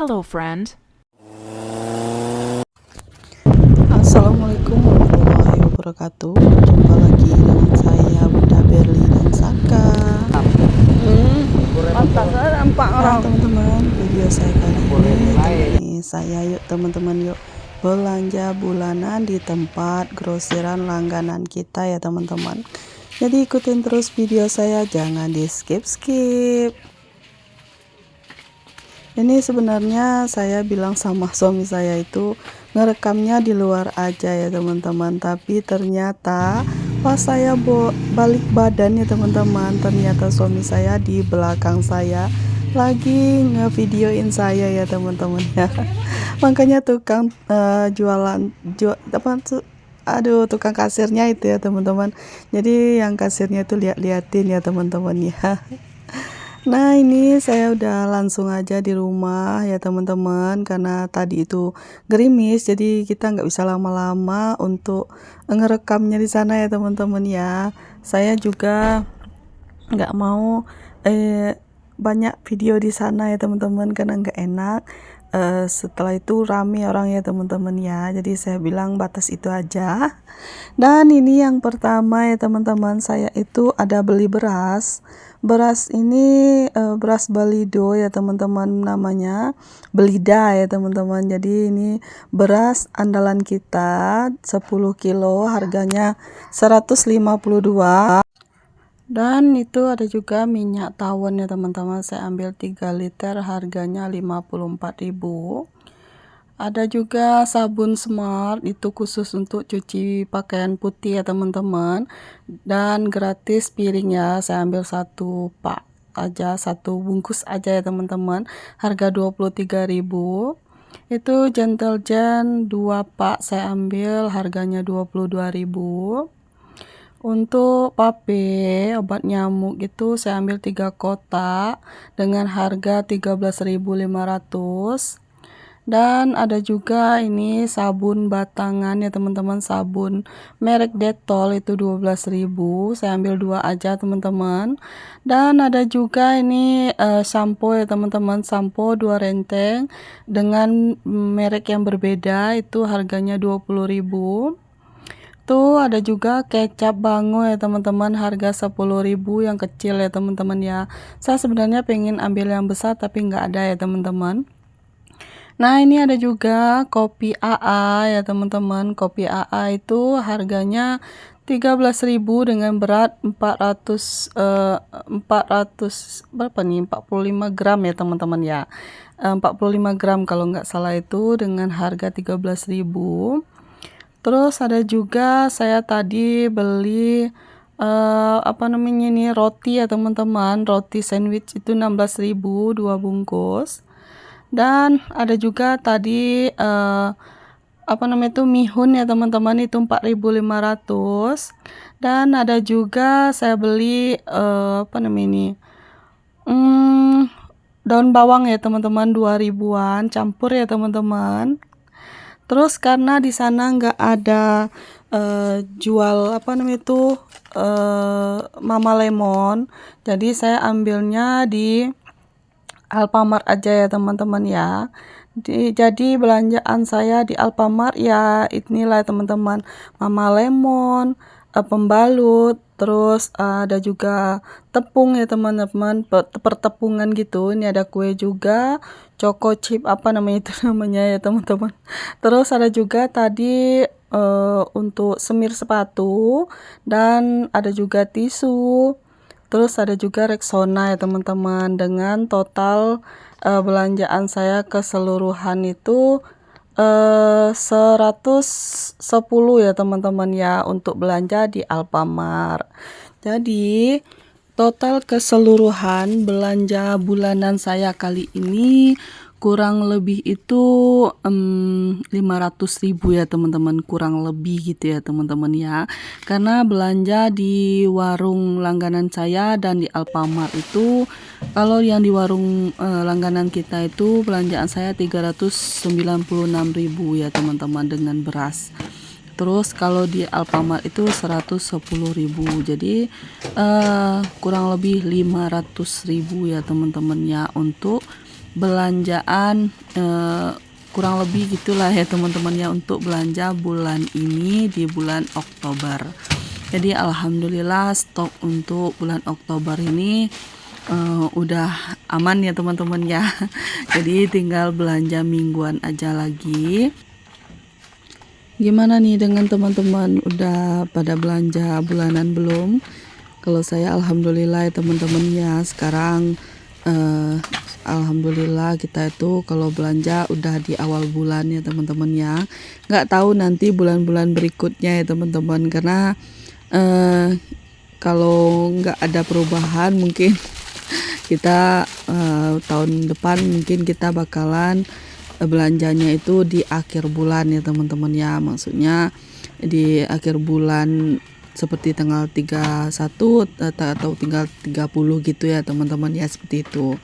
Hello, friend. Assalamualaikum warahmatullahi wabarakatuh. Jumpa lagi dengan saya Bunda Berli dan Saka. Teman-teman, video saya kali ini temani saya, yuk teman-teman, yuk belanja bulanan di tempat grosiran langganan kita ya teman-teman. Jadi ikutin terus video saya, jangan di skip-skip. Ini sebenarnya saya bilang sama suami saya itu ngerekamnya di luar aja ya teman-teman, tapi ternyata pas saya balik badan ya teman-teman, ternyata suami saya di belakang saya lagi ngevideoin saya ya teman-teman ya. Makanya tukang tukang kasirnya itu ya teman-teman, jadi yang kasirnya itu liatin ya teman-teman ya. Nah, ini saya udah langsung aja di rumah ya teman-teman, karena tadi itu gerimis jadi kita nggak bisa lama-lama untuk ngerekamnya di sana ya teman-teman ya. Saya juga nggak mau banyak video di sana ya teman-teman, karena nggak enak. Setelah itu rame orang ya teman-teman ya, jadi saya bilang batas itu aja. Dan ini yang pertama ya teman-teman, saya itu ada beli beras ini beras Balido ya teman-teman, namanya Belida ya teman-teman. Jadi ini beras andalan kita 10 kilo, harganya 152. Dan itu ada juga minyak tawon ya teman-teman, saya ambil 3 liter, harganya 54.000. Ada juga sabun Smart, itu khusus untuk cuci pakaian putih ya teman-teman, dan gratis piring ya. Saya ambil satu pak aja, satu bungkus aja ya teman-teman, harga 23.000. Itu Gentle Gen 2 pak saya ambil, harganya 22.000. Untuk pape obat nyamuk itu saya ambil 3 kotak dengan harga 13.500. Dan ada juga ini sabun batangan ya teman-teman, sabun merek Dettol itu 12.000, saya ambil 2 aja teman-teman. Dan ada juga ini sampo ya teman-teman, sampo 2 renteng dengan merek yang berbeda, itu harganya 20.000. Tuh ada juga kecap Bango ya teman-teman, harga 10.000 yang kecil ya teman-teman ya. Saya sebenarnya pengen ambil yang besar tapi nggak ada ya teman-teman. Nah, ini ada juga kopi AA ya teman-teman. Kopi AA itu harganya 13.000 dengan berat 400 berapa nih, 45 gram ya teman-teman ya. 45 gram kalau nggak salah, itu dengan harga 13.000. Terus ada juga saya tadi beli roti ya teman-teman, roti sandwich itu 16.000 2 bungkus. Dan ada juga tadi mihun ya teman-teman, itu 4.500. Dan ada juga saya beli daun bawang ya teman-teman, 2.000-an campur ya teman-teman. Terus karena di sana nggak ada jual Mama Lemon, jadi saya ambilnya di Alfamart aja ya teman-teman ya. Jadi belanjaan saya di Alfamart ya inilah teman-teman, Mama Lemon, pembalut, terus ada juga tepung ya teman-teman, pertepungan gitu. Ini ada kue juga, choco chip itu namanya ya teman-teman. Terus ada juga tadi untuk semir sepatu, dan ada juga tisu. Terus ada juga Rexona ya teman-teman, dengan total belanjaan saya keseluruhan itu 110 ya teman-teman ya, untuk belanja di Alfamart. Jadi total keseluruhan belanja bulanan saya kali ini kurang lebih itu 500.000 ya teman-teman, kurang lebih gitu ya teman-teman ya. Karena belanja di warung langganan saya dan di Alfamart itu, kalau yang di warung langganan kita itu belanjaan saya 396.000 ya teman-teman dengan beras. Terus kalau di Alfamart itu 110.000, jadi kurang lebih 500.000 ya teman-teman ya, untuk belanjaan kurang lebih gitulah ya teman-teman ya, untuk belanja bulan ini di bulan Oktober. Jadi alhamdulillah stok untuk bulan Oktober ini udah aman ya teman-teman ya. Jadi tinggal belanja mingguan aja lagi. Gimana nih dengan teman-teman, udah pada belanja bulanan belum? Kalau saya alhamdulillah ya teman-teman ya, sekarang alhamdulillah kita itu kalau belanja udah di awal bulan ya teman-teman ya. Nggak tahu nanti bulan-bulan berikutnya ya teman-teman, karena kalau nggak ada perubahan mungkin kita tahun depan mungkin kita bakalan belanjanya itu di akhir bulan ya teman-teman ya. Maksudnya di akhir bulan seperti tanggal 31 atau tinggal 30 gitu ya teman-teman ya, seperti itu.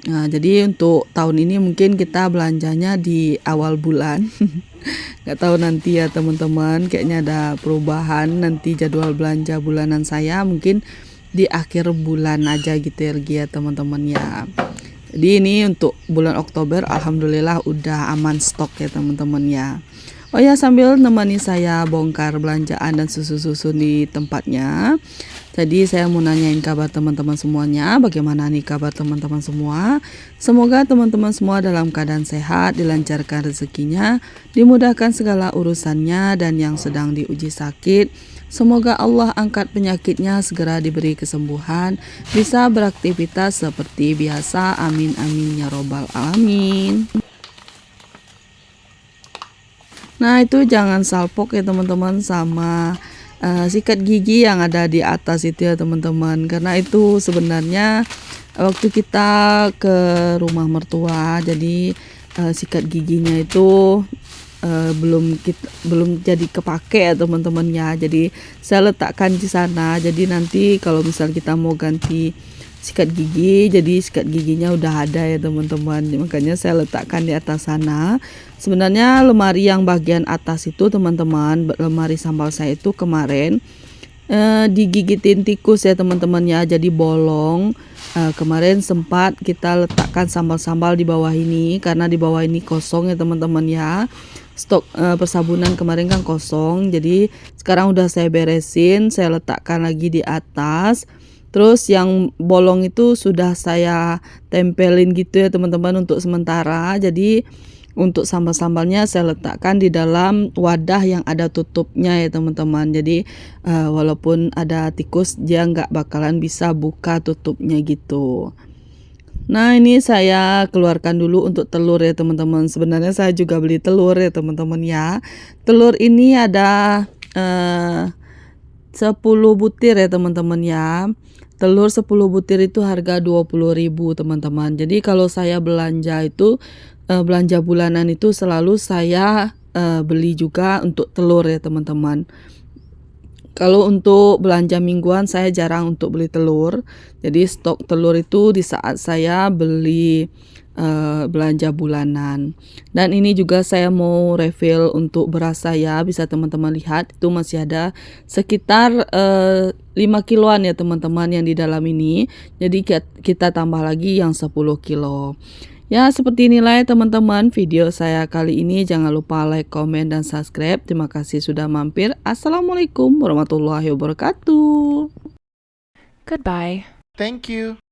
Nah, jadi untuk tahun ini mungkin kita belanjanya di awal bulan. Nggak tahu nanti ya teman-teman, kayaknya ada perubahan nanti jadwal belanja bulanan saya mungkin di akhir bulan aja gitu ya teman-teman ya. Jadi ini untuk bulan Oktober alhamdulillah udah aman stok ya teman-teman ya. Oh ya, sambil nemani saya bongkar belanjaan dan susu-susu di tempatnya, jadi saya mau nanyain kabar teman-teman semuanya. Bagaimana nih kabar teman-teman semua? Semoga teman-teman semua dalam keadaan sehat, dilancarkan rezekinya, dimudahkan segala urusannya, dan yang sedang diuji sakit, semoga Allah angkat penyakitnya, segera diberi kesembuhan, bisa beraktivitas seperti biasa. Amin amin ya robbal alamin. Nah, itu jangan salpok ya teman-teman sama sikat gigi yang ada di atas itu ya teman-teman, karena itu sebenarnya waktu kita ke rumah mertua, jadi sikat giginya itu belum jadi kepake ya teman-teman ya. Jadi saya letakkan di sana, jadi nanti kalau misal kita mau ganti sikat gigi, jadi sikat giginya udah ada ya teman-teman, makanya saya letakkan di atas sana. Sebenarnya lemari yang bagian atas itu teman-teman, lemari sambal saya itu kemarin digigitin tikus ya teman-teman ya, jadi bolong. Kemarin sempat kita letakkan sambal-sambal di bawah ini, karena di bawah ini kosong ya teman-teman ya, stok persabunan kemarin kan kosong. Jadi sekarang udah saya beresin, saya letakkan lagi di atas. Terus yang bolong itu sudah saya tempelin gitu ya teman-teman untuk sementara. Jadi untuk sambal-sambalnya saya letakkan di dalam wadah yang ada tutupnya ya teman-teman. Jadi walaupun ada tikus, dia nggak bakalan bisa buka tutupnya gitu. Nah, ini saya keluarkan dulu untuk telur ya teman-teman. Sebenarnya saya juga beli telur ya teman-teman ya. Telur ini ada 10 butir ya teman-teman ya. Telur 10 butir itu harga 20.000 teman-teman. Jadi kalau saya belanja itu belanja bulanan itu selalu saya beli juga untuk telur ya teman-teman. Kalau untuk belanja mingguan saya jarang untuk beli telur. Jadi stok telur itu di saat saya beli belanja bulanan. Dan ini juga saya mau refill untuk beras saya, bisa teman-teman lihat itu masih ada sekitar 5 kiloan ya teman-teman yang di dalam ini. Jadi kita tambah lagi yang 10 kilo. Ya, seperti inilah ya teman-teman video saya kali ini. Jangan lupa like, komen, dan subscribe. Terima kasih sudah mampir. Assalamualaikum warahmatullahi wabarakatuh. Goodbye. Thank you.